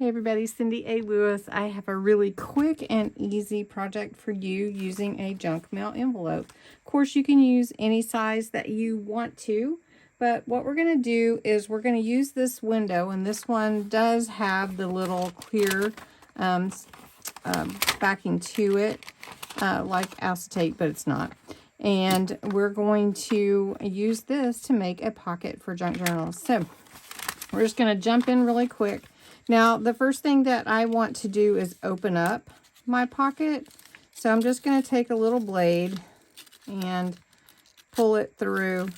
Hey everybody, Cindy A. Lewis. I have a really quick and easy project for you using a junk mail envelope. Of course, you can use any size that you want to, but what we're going to do is we're going to use this window, and this one does have the little clear backing to it, like acetate, but it's not. And we're going to use this to make a pocket for junk journals. So we're just going to jump in really quick. Now, the first thing that I want to do is open up my pocket. So I'm just going to take a little blade and pull it through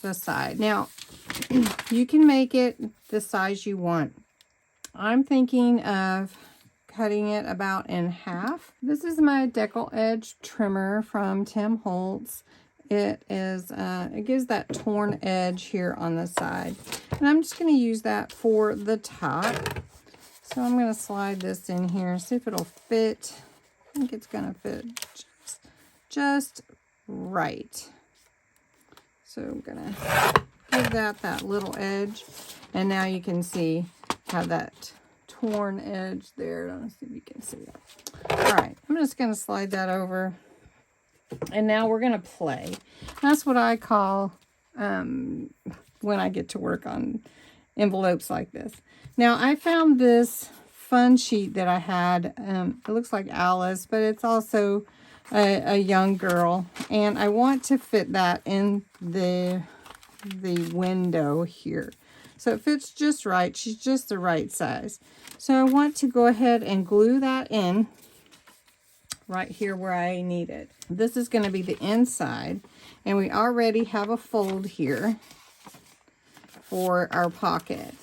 the side. Now, you can make it the size you want. I'm thinking of cutting it about in half. This is my decal edge trimmer from Tim Holtz. It gives that torn edge here on the side. And I'm just going to use that for the top. So I'm going to slide this in here, see if it'll fit. I think it's going to fit just right. So I'm going to give that little edge. And now you can see how that torn edge there. Let's see if you can see that. All right, I'm just going to slide that over. And now we're going to play. That's what I call when I get to work on envelopes like this. Now, I found this fun sheet that I had. It looks like Alice, but it's also a young girl. And I want to fit that in the window here. So it fits just right. She's just the right size. So I want to go ahead and glue that in right here where I need it. This is going to be the inside, and we already have a fold here for our pocket.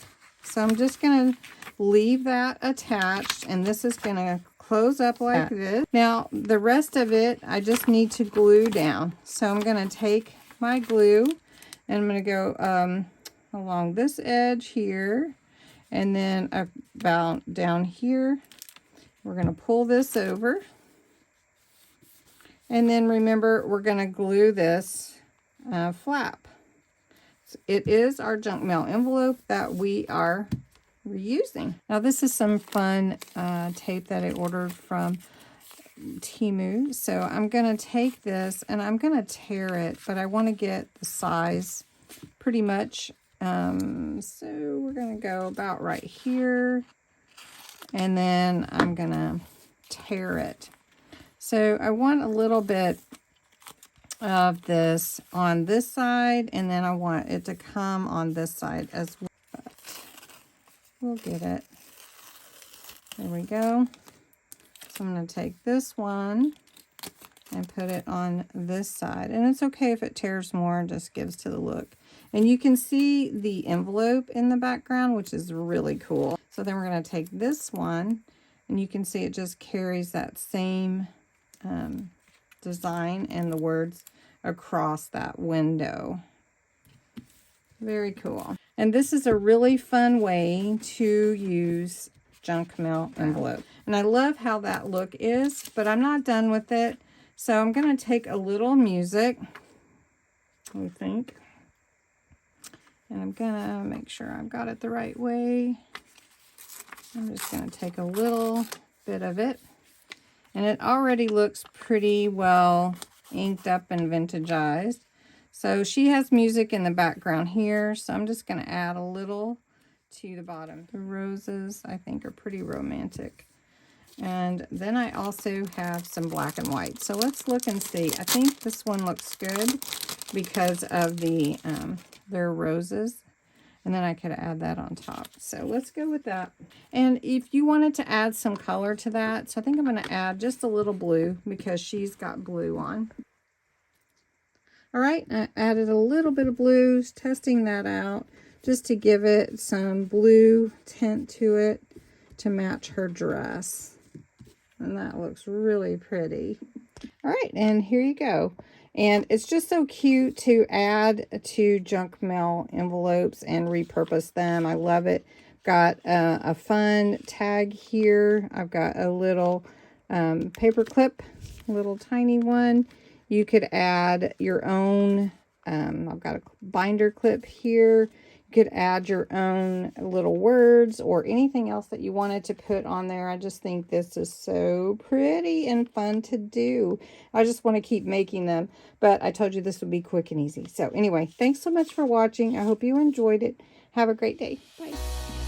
So I'm just going to leave that attached, and this is going to close up like this. Now, the rest of it, I just need to glue down. So I'm going to take my glue, and I'm going to go along this edge here, and then about down here. We're going to pull this over. And then remember, we're going to glue this flap. It is our junk mail envelope that we are reusing. Now, this is some fun tape that I ordered from Temu. So I'm going to take this and I'm going to tear it, but I want to get the size pretty much. So we're going to go about right here. And then I'm going to tear it. So I want a little bit of this on this side, and then I want it to come on this side as well. But we'll get it. There we go. So I'm going to take this one and put it on this side. And it's okay if it tears more, it just gives to the look. And you can see the envelope in the background, which is really cool. So then we're going to take this one, and you can see it just carries that same design and the words across that window. Very cool. And this is a really fun way to use junk mail envelope. And I love how that look is, but I'm not done with it. So I'm going to take a little music, I think. And I'm going to make sure I've got it the right way. I'm just going to take a little bit of it. And it already looks pretty well inked up and vintageized. So she has music in the background here. So I'm just going to add a little to the bottom. The roses, I think, are pretty romantic. And then I also have some black and white. So let's look and see. I think this one looks good because of the their roses. And then I could add that on top. So let's go with that. And if you wanted to add some color to that, so I think I'm going to add just a little blue because she's got blue on. All right, I added a little bit of blue, testing that out, just to give it some blue tint to it to match her dress. And that looks really pretty. All right, and here you go. And it's just so cute to add to junk mail envelopes and repurpose them. I love it. Got a fun tag here. I've got a little paper clip, little tiny one. You could add your own. I've got a binder clip here. You could add your own little words or anything else that you wanted to put on there. I just think this is so pretty and fun to do. I just want to keep making them, but I told you this would be quick and easy. So anyway, thanks so much for watching. I hope you enjoyed it. Have a great day. Bye.